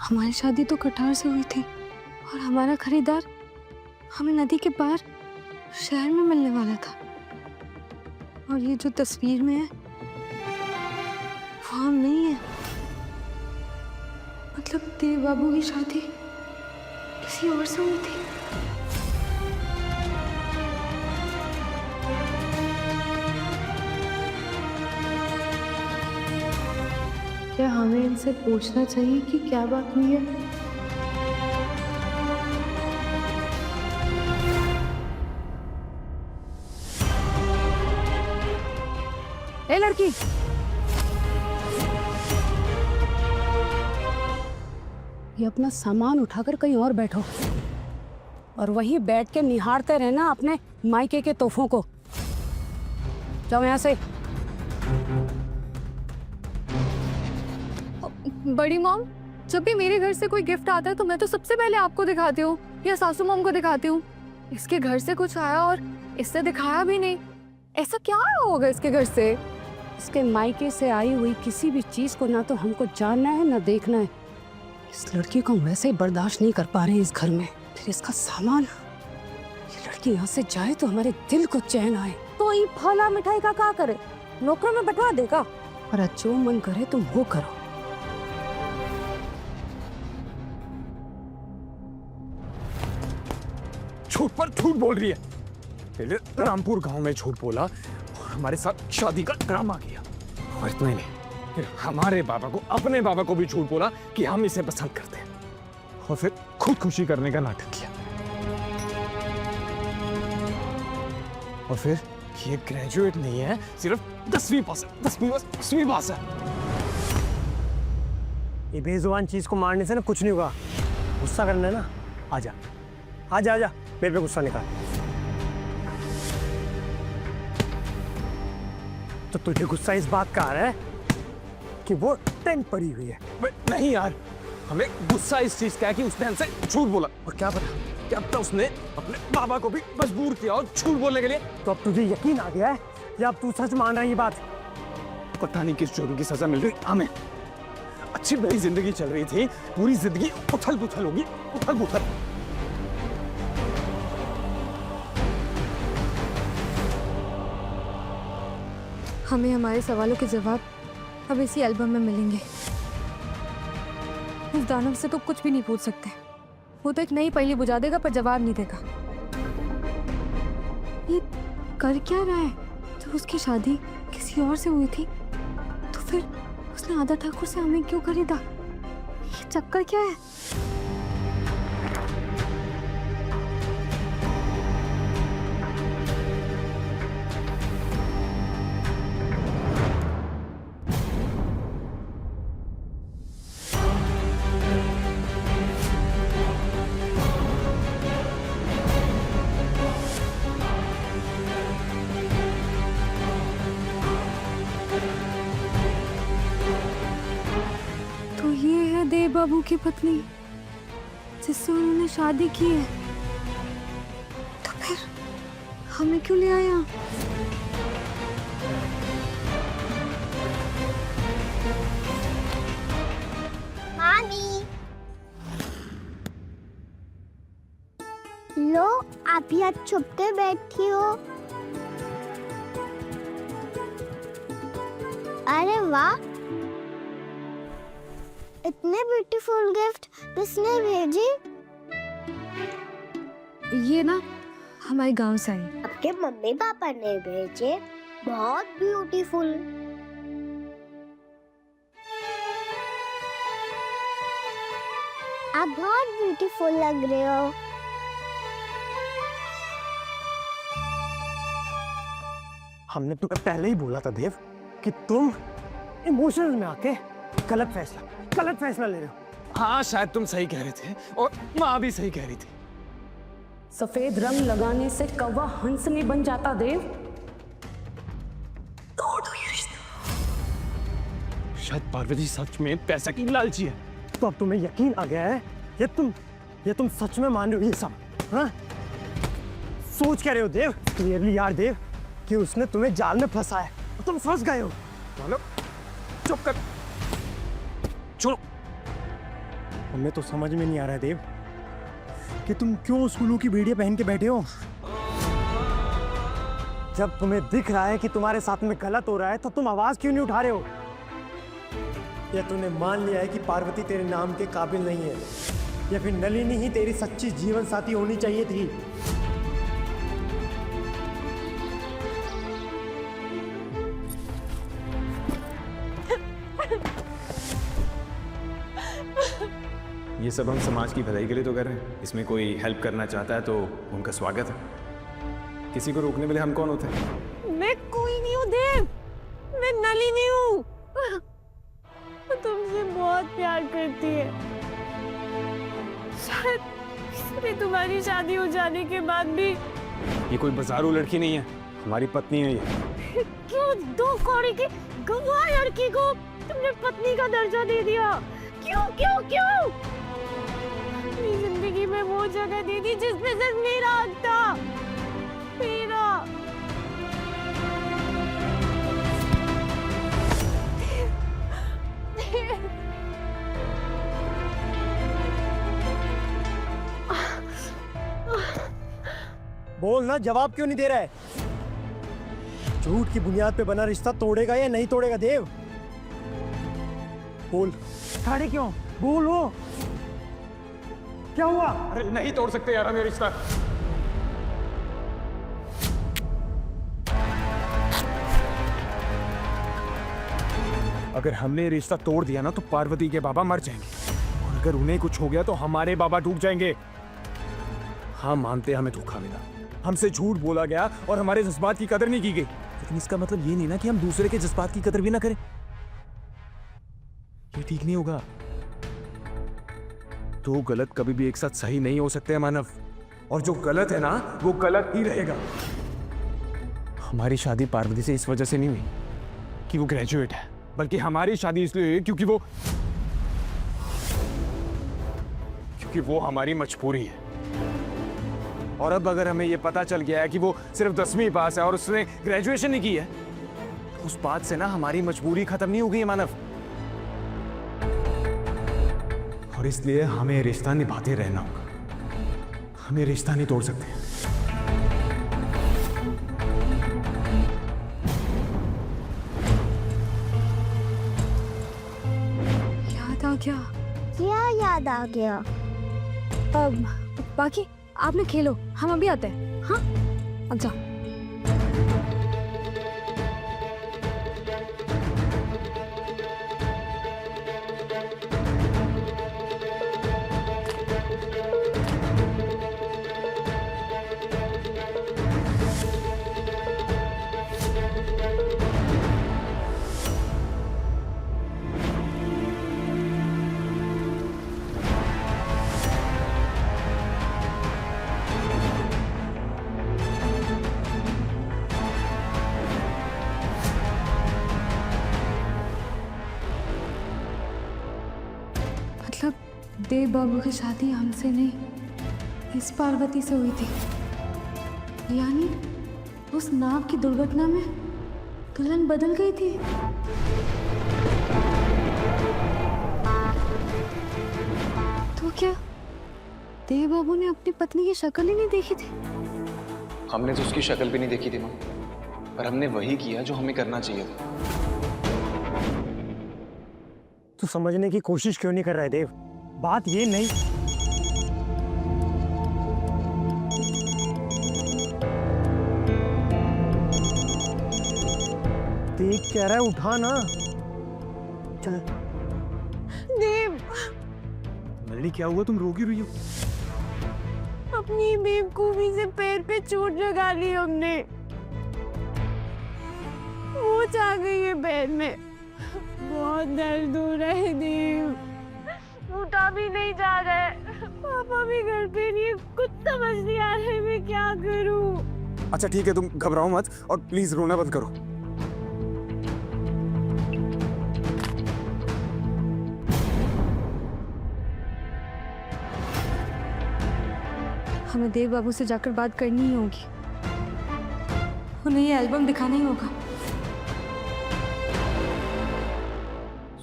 हमारी शादी तो कटार से हुई थी और हमारा खरीदार हमें नदी के पार शहर में मिलने वाला था। और ये जो तस्वीर में है वो हम नहीं है। मतलब देव बाबू की शादी किसी और से हुई थी। क्या हमें इनसे पूछना चाहिए कि क्या बात हुई है? ए लड़की, ये अपना सामान उठाकर कहीं और बैठो और वहीं बैठ के निहारते रहना अपने मायके के तोहफों को। जाओ यहाँ से। बड़ी मॉम, जब भी मेरे घर से कोई गिफ्ट आता है तो मैं तो सबसे पहले आपको दिखाती हूँ या सासू मॉम को दिखाती हूँ। इसके घर से कुछ आया और इससे दिखाया भी नहीं। ऐसा क्या आया होगा इसके घर से? इसके मायके से आई हुई किसी भी चीज को ना तो हमको जानना है ना देखना है। इस लड़की को वैसे ही बर्दाश्त नहीं कर पा रहे हैं इस घर में, फिर इसका सामान। ये लड़की यहाँ से जाए तो हमारे दिल को चैन आए। तो ये फला मिठाई का क्या करे? नौकरों में बैठवा देगा? और जो मन करे तुम वो करो। झूठ पर झूठ बोल रही है। पहले रामपुर गांव में झूठ बोला और हमारे साथ शादी का ड्रामा किया, और इतना ही नहीं, फिर हमारे बाबा को, अपने बाबा को भी झूठ बोला कि हम इसे पसंद करते हैं, और फिर खुदकुशी करने का नाटक किया। और फिर ये ग्रेजुएट नहीं है, सिर्फ 10वीं पास है। 10वीं पास है। ये बेजुबान चीज को मारने से ना कुछ नहीं होगा। गुस्सा करना है ना, आजा आजा आजा, मेरे पे गुस्सा निकाल। तो तुझे गुस्सा इस बात का आ रहा है कि वो टेंट पड़ी हुई है? नहीं यार, हमें गुस्सा इस चीज का है कि उसने हमसे झूठ बोला, और क्या पता क्या पता उसने अपने बाबा को भी मजबूर किया और झूठ बोलने के लिए। तो अब तुझे यकीन आ गया है या अब तू सच मान रहा है ये बात? पता नहीं किस जुर्म की सजा मिल रही हमें। अच्छी बड़ी जिंदगी चल रही थी, पूरी जिंदगी उथल पुथल होगी, उथल पुथल। हमें हमारे सवालों के जवाब अब इसी एल्बम में मिलेंगे। इस दानव से तो कुछ भी नहीं पूछ सकते। वो तो एक नई पहेली बुझा देगा पर जवाब नहीं देगा। ये कर क्या रहा है? जब उसकी शादी किसी और से हुई थी तो फिर उसने आदा ठाकुर से हमें क्यों खरीदा? ये चक्कर क्या है? तो ये है देव बाबू की पत्नी जिससे उन्होंने शादी की है। तो फिर हमें क्यों ले आया? मामी, लो आप यहाँ छुपके बैठी हो। अरे वाह, इतने ब्यूटीफुल गिफ्ट किसने भेजी? ये ना हमारे गांव से आई। आपके मम्मी पापा ने भेजे। बहुत ब्यूटीफुल। आप बहुत ब्यूटीफुल लग रहे हो। हमने तुम्हें पहले ही बोला था देव कि तुम इमोशंस में आके गलत फैसला ले रहे हो। हाँ, शायद तुम सही कह रहे थे और माँ भी सही कह रही थी। सफेद रंग लगाने से कौवा हंस नहीं बन जाता देव। तोड़ दो ये रिश्ता। शायद पार्वती सच में पैसा की लालची है। तो अब तुम्हें यकीन आ गया है? ये तुम सच में मान रहे हो ये सब? हाँ, सोच क्या रहे हो देव? क्लियरली यार देव कि उसने तुम्हें जाल में फंसा है और तुम फंस गए हो। चुप कर, छोड़ो। हमें तो समझ में नहीं आ रहा है देव कि तुम क्यों उस उल्लू की भेड़िया पहन के बैठे हो। जब तुम्हें दिख रहा है कि तुम्हारे साथ में गलत हो रहा है तो तुम आवाज क्यों नहीं उठा रहे हो? या तूने मान लिया है कि पार्वती तेरे नाम के काबिल नहीं है, या फिर नलिनी ही तेरी सच्ची जीवन साथी होनी चाहिए थी? ये सब हम समाज की भलाई के लिए तो कर रहे हैं। इसमें कोई हेल्प करना चाहता है तो उनका स्वागत है। किसी को रोकने वाले हम कौन होते हैं? मैं कोई नहीं हूँ देव, मैं नलिनी हूँ। वो तुमसे बहुत प्यार करती है। शायद इसलिए तुम्हारी शादी हो जाने के बाद भी। ये कोई बाजारू लड़की नहीं है, हमारी पत्नी है ये। क्यों दो कौड़ी की गवाह लड़की को तुमने पत्नी का दर्जा दे दिया? क्यों क्यों क्यों? अपनी जिंदगी में वो जगह दे दी जिसमें सिर्फ मेरा हक था, मेरा। बोल ना, जवाब क्यों नहीं दे रहा है? झूठ की बुनियाद पे बना रिश्ता तोड़ेगा या नहीं तोड़ेगा देव? बोल। खड़े क्यों? बोलो, क्या हुआ? अरे नहीं तोड़ सकते यार हमें रिश्ता। अगर हमने रिश्ता तोड़ दिया ना तो पार्वती के बाबा मर जाएंगे, और अगर उन्हें कुछ हो गया तो हमारे बाबा डूब जाएंगे। हाँ मानते हमें धोखा मिला, हमसे झूठ बोला गया और हमारे जज्बात की कदर नहीं की गई, लेकिन इसका मतलब ये नहीं ना कि हम दूसरे के जज्बात की कदर भी ना करें। ये ठीक नहीं होगा। दो गलत कभी भी एक साथ सही नहीं हो सकते हैं मानव, और जो गलत है ना वो गलत ही रहेगा। हमारी शादी पार्वती से इस वजह से नहीं हुई कि वो ग्रेजुएट है, बल्कि हमारी शादी इसलिए हुई क्योंकि वो हमारी मजबूरी है। और अब अगर हमें ये पता चल गया है कि वो सिर्फ 10वीं पास है और उसने ग्रेजुएशन नहीं की है, तो उस बात से ना हमारी मजबूरी खत्म नहीं हो गई है मानव। और इसलिए हमें रिश्ता निभाते रहना होगा, हमें रिश्ता नहीं तोड़ सकते। याद आ गया। क्या याद आ गया? अब बाकी आपने खेलो, हम अभी आते हैं। हाँ अब जाओ। मतलब देव बाबू की शादी हमसे नहीं, इस पार्वती से हुई थी। यानी उस नाव की दुर्घटना में दुल्हन बदल गई थी। तो क्या देव बाबू ने अपनी पत्नी की शक्ल ही नहीं देखी थी? हमने तो उसकी शक्ल भी नहीं देखी थी माँ, पर हमने वही किया जो हमें करना चाहिए था। तू समझने की कोशिश क्यों नहीं कर रहा है देव? बात ये नहीं। देख कह रहा है उठा ना, चल। देव, नलिनी क्या हुआ, तुम रोगी रही हो? अपनी बेवकूफी से पैर पे चोट लगा ली हमने। मोच आ गई है पैर में, बहुत दर्द हो रहा है देव, उठा भी नहीं जा रहा है। पापा भी घर पे नहीं है, कुछ समझ नहीं आ रहा है मैं क्या करूं। अच्छा ठीक है, तुम घबराओ मत और प्लीज रोना बंद करो। हमें देव बाबू से जाकर बात करनी ही होगी, उन्हें ये एल्बम दिखाना ही होगा।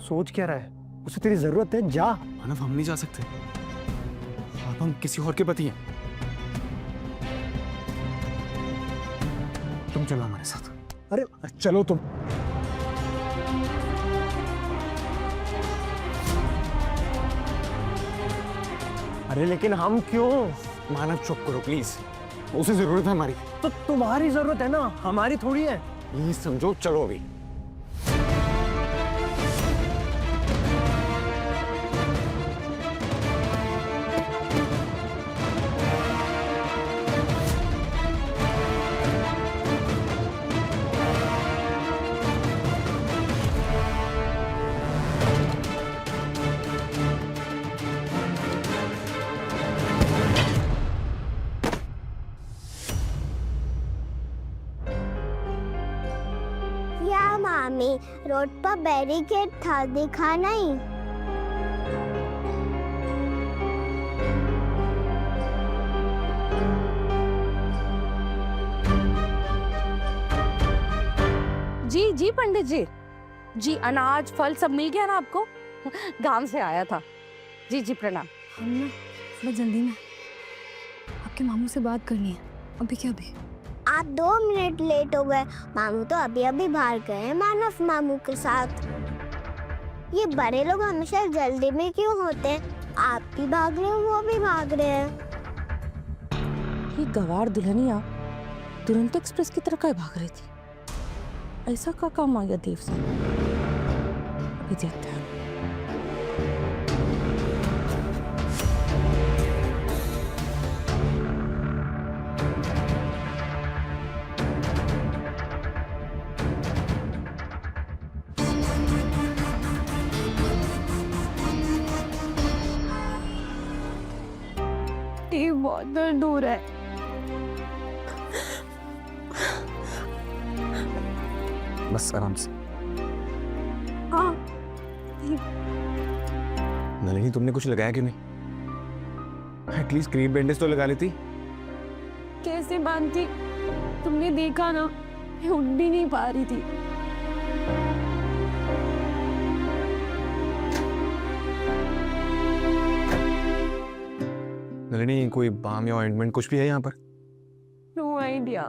सोच क्या रहा है? उसे तेरी जरूरत है, जा। मानव, हम नहीं जा सकते। अब हम किसी और के पति हैं। तुम चलो हमारे साथ। अरे चलो तुम। अरे लेकिन हम क्यों? मानव चुप करो प्लीज, उसे जरूरत है हमारी। तो तुम्हारी जरूरत है ना, हमारी थोड़ी है। प्लीज समझो, चलो अभी। या मामी, रोड पर बैरिकेड था, दिखा नहीं? जी जी पंडित जी, जी अनाज फल सब मिल गया ना आपको? गांव से आया था। जी जी प्रणाम। हम ना थोड़ा जल्दी में आपके मामू से बात करनी है। अभी क्या अभी? आप 2 मिनट लेट हो गए। मामू तो अभी अभी बाहर गए हैं मानव मामू के साथ। ये बड़े लोग हमेशा जल्दी में क्यों होते हैं? आप भी भाग रहे हो, वो भी भाग रहे हैं। ये गवार दुल्हनिया दुरंतो एक्सप्रेस की तरह भाग रही थी। ऐसा का काम आ गया देव से? अभी देखते हैं। ये बहुत दर्द हो रहा है। बस आराम से। हाँ, नलिनी, तुमने कुछ लगाया क्यों नहीं? एटलीस्ट क्रीम बैंडेज तो लगा लेती। कैसे बांधती? तुमने देखा ना, मैं उठ भी नहीं पा रही थी। नलिनी, कोई बाम या ऑइंटमेंट कुछ भी है यहाँ पर? No idea.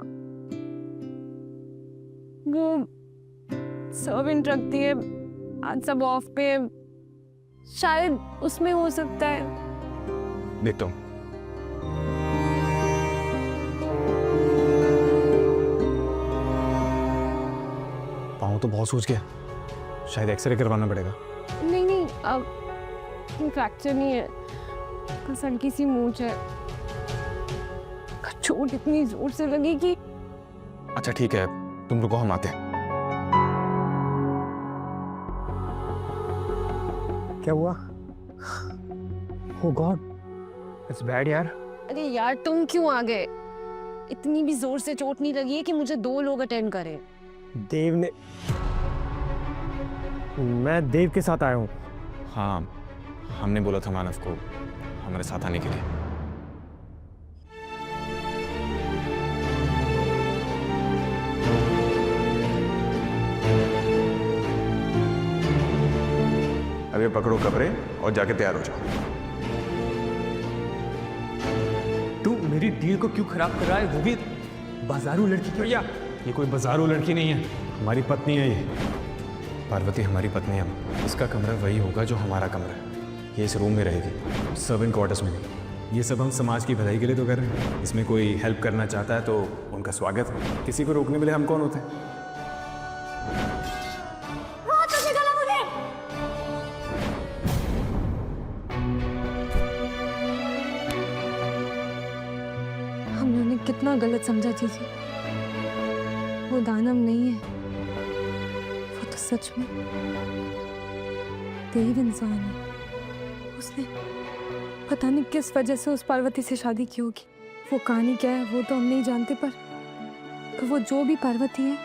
वो सर्वेंट रखती है, आज सब ऑफ पे है। शायद उसमें हो सकता है। देखता हूँ। पाँव तो बहुत सूज गया, शायद एक्सरे करवाना पड़ेगा। नहीं नहीं, अब फ्रैक्चर नहीं है, बस हल्की सी मूंछ है। चोट इतनी जोर से लगी कि। अच्छा ठीक है, तुम रुको, हम आते हैं। क्या हुआ? Oh God, it's bad यार। अरे यार, तुम क्यों आ गए? इतनी भी जोर से चोट नहीं लगी है कि मुझे 2 लोग अटेंड करें। देव ने, मैं देव के साथ आया हूँ। हाँ, हमने बोला था मानव को हमारे साथ आने के लिए। अभी पकड़ो कपड़े और जाके तैयार हो जाओ। तू मेरी डील को क्यों खराब कर रहा है, वो भी बाजारू लड़की की? भैया, ये कोई बाजारू लड़की नहीं है, हमारी पत्नी है ये। पार्वती हमारी पत्नी है। इसका कमरा वही होगा जो हमारा कमरा है। ये इस रूम में रहेगी, सर्वेंट क्वार्टर्स में नहीं। ये सब हम समाज की भलाई के लिए तो कर रहे हैं। इसमें कोई हेल्प करना चाहता है तो उनका स्वागत है। किसी को रोकने वाले हम कौन होते हैं? हमने उन्हें कितना गलत समझा चीज़ें। वो दानव नहीं है, वो तो सच में देव इंसान है। उसने पता नहीं किस वजह से उस पार्वती से शादी की होगी। वो कहानी क्या है वो तो हम नहीं जानते, पर वो जो भी पार्वती है,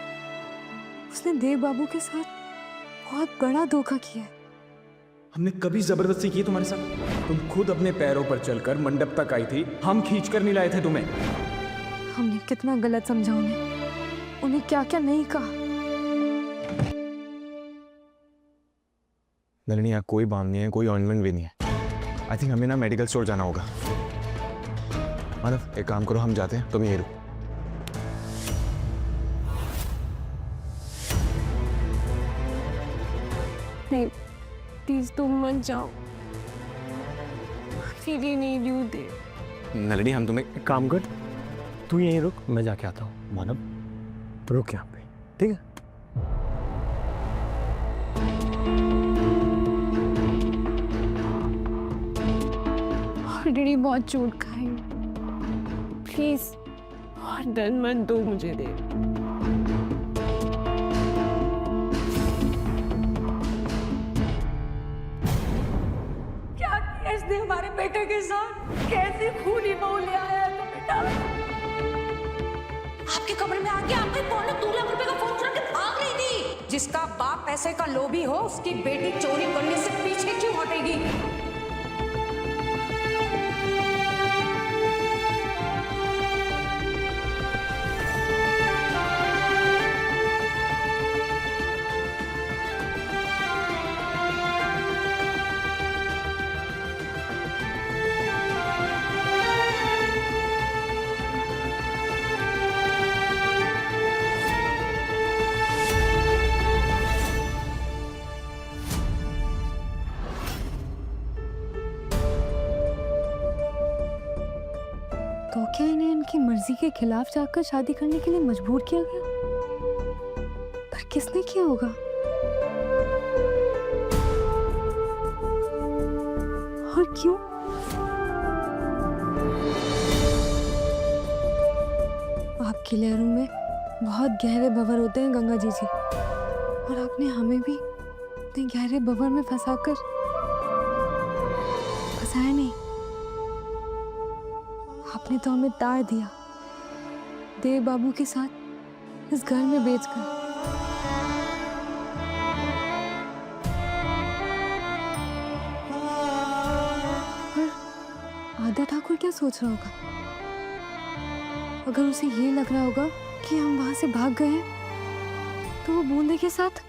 उसने देव बाबू के साथ बहुत बड़ा धोखा किया है। हमने कभी जबरदस्ती की तुम्हारे साथ? तुम खुद अपने पैरों पर चलकर मंडप तक आई थी, हम खींच कर नहीं लाए थे तुम्हें। हमने कितना गलत समझा उन्हें क्या क्या नहीं कहा। नलिनी यहाँ कोई बाम नहीं है, कोई ऑइंटमेंट भी नहीं है। आई थिंक हमें ना मेडिकल स्टोर जाना होगा। मानव एक काम करो, हम जाते हैं, तुम यहीं रुको। नहीं प्लीज तुम मत जाओ। really need you there. Nalini हम तुम्हें एक काम कर, तू यहीं रुक, मैं जाके आता हूँ। मानव रुक यहाँ पे, ठीक है? ऑलरेडी बहुत चोट खाई, प्लीज और दर्द मत दो मुझे दे। क्या किया इसने हमारे बेटे के साथ? कैसे खूनी बहू ले आया है तो बेटा? आपके कमरे में आके आपके 2.25 रुपए का फोन चुरा के भाग रही थी। जिसका बाप पैसे का लोभी हो, उसकी बेटी चोरी करने से पीछे क्यों हटेगी? तो क्या इन्हें इनकी मर्जी के खिलाफ जाकर शादी करने के लिए मजबूर किया गया? पर किसने किया होगा? और क्यों? आपकी लहरों में बहुत गहरे बवर होते हैं गंगा जी, और आपने हमें भी इतने गहरे बवर में फंसाया नहीं। आपने तो हमें तार दिया देव बाबू के साथ इस घर में बेचकर। पर आदा ठाकुर क्या सोच रहा होगा? अगर उसे ये लग रहा होगा कि हम वहां से भाग गए हैं, तो वो बूंदे के साथ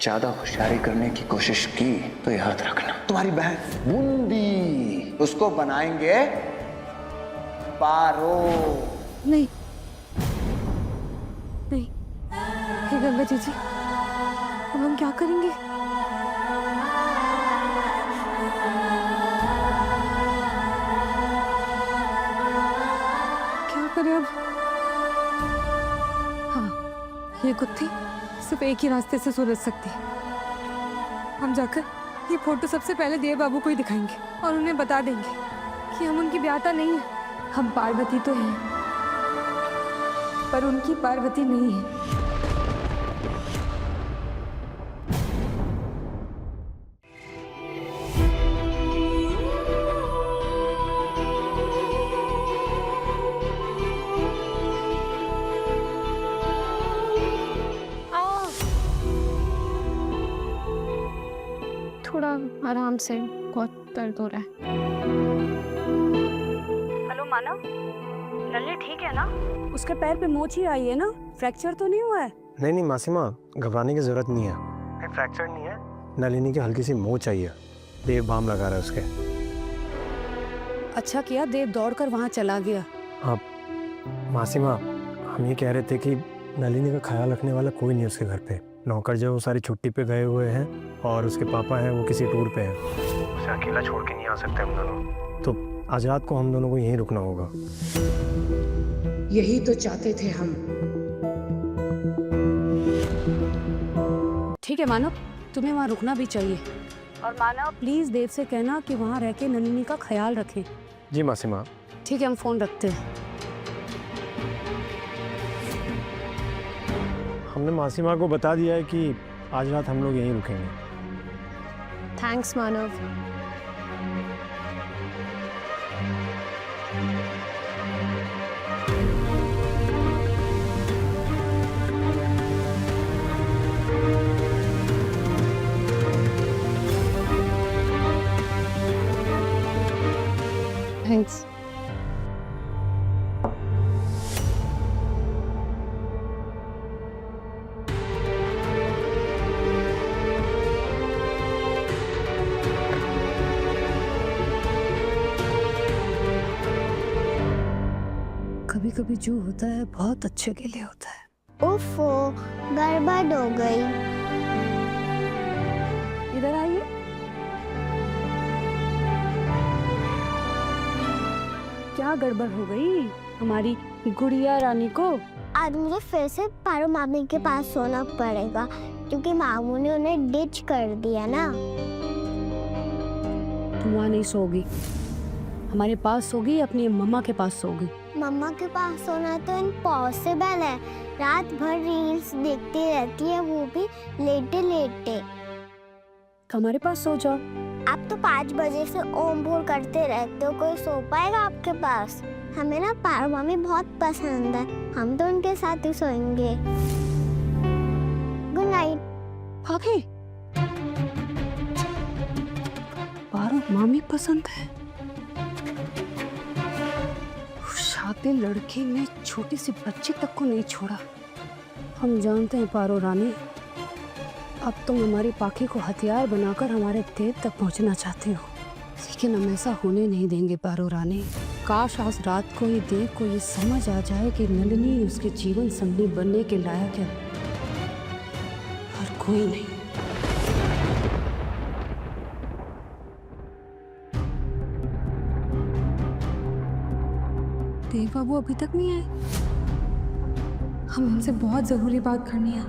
ज्यादा होशियारी करने की कोशिश की तो याद रखना, तुम्हारी बहन बूंदी, उसको बनाएंगे पारो। नहीं नहीं, हे गंगा जी, अब हम क्या करेंगे? क्या करें अब? हाँ, ये गुत्थी सिर्फ एक ही रास्ते से सुलझ सकती है। हम जाकर ये फोटो सबसे पहले देव बाबू को ही दिखाएंगे और उन्हें बता देंगे कि हम उनकी ब्याहता नहीं है। हम पार्वती तो हैं, पर उनकी पार्वती नहीं है। थोड़ा आराम से, बहुत दर्द हो रहा है। हेलो मानव, नलिनी ठीक है ना? उसके पैर पे मोच ही आई है ना? फ्रैक्चर तो नहीं हुआ है? नहीं मासीमा, घबराने की जरूरत नहीं है। फ्रैक्चर नहीं है, नलिनी की हल्की सी मोच आई है। देव बाम लगा रहा है उसके। अच्छा किया देव दौड़कर वहाँ चला गया। हाँ मासीमा, हम ये कह रहे थे कि नलिनी का ख्याल रखने वाला कोई नहीं उसके घर पे। नौकर जो वो सारी छुट्टी पे गए हुए हैं और उसके पापा हैं वो किसी टूर पे हैं। उसे अकेला छोड़ के नहीं आ सकते हम दोनों। तो आज रात को हम दोनों को यहीं रुकना होगा। यही तो चाहते थे हम। ठीक है मानव, तुम्हें वहाँ रुकना भी चाहिए। और मानव प्लीज देव से कहना कि वहाँ रह के नलिनी का ख्याल रखें। जी मासीमा। ठीक है, हम फोन रखते हैं। हमने मासीमा को बता दिया है कि आज रात हम लोग यहीं रुकेंगे। थैंक्स मानव। थैंक्स। कभी कभी जो होता है बहुत अच्छे के लिए होता है। ओफो, गड़बड़ हो गई। इधर आइए। क्या गड़बड़ हो गई हमारी गुड़िया रानी को? आज मुझे फिर से पारो मामी के पास सोना पड़ेगा क्योंकि मामू ने उन्हें डिच कर दिया ना। तुम वहाँ नहीं सोगी, हमारे पास सोगी, अपनी मम्मा के पास सोगी। मम्मा के पास सोना तो इम्पॉसिबल है। रात भर रील्स देखती रहती है, वो भी लेटे लेटे। हमारे पास सो जाओ। आप तो 5 बजे से ओम बोल करते रहते हो, कोई सो पाएगा आपके पास? हमें ना पारो मामी बहुत पसंद है, हम तो उनके साथ ही सोएंगे। Good night. भाभी, पारो मामी पसंद है? शादी लड़की ने छोटी सी बच्ची तक को नहीं छोड़ा। हम जानते हैं पारो रानी, अब तुम हमारी पाखी को हथियार बनाकर हमारे देव तक पहुंचना चाहते हो, लेकिन हम ऐसा होने नहीं देंगे पारो रानी। काश आज रात को ये देव को ये समझ आ जाए कि नलिनी उसके जीवन संगनी बनने के लायक है और कोई नहीं। देव बाबू अभी तक नहीं आए। हम इनसे बहुत जरूरी बात करनी है।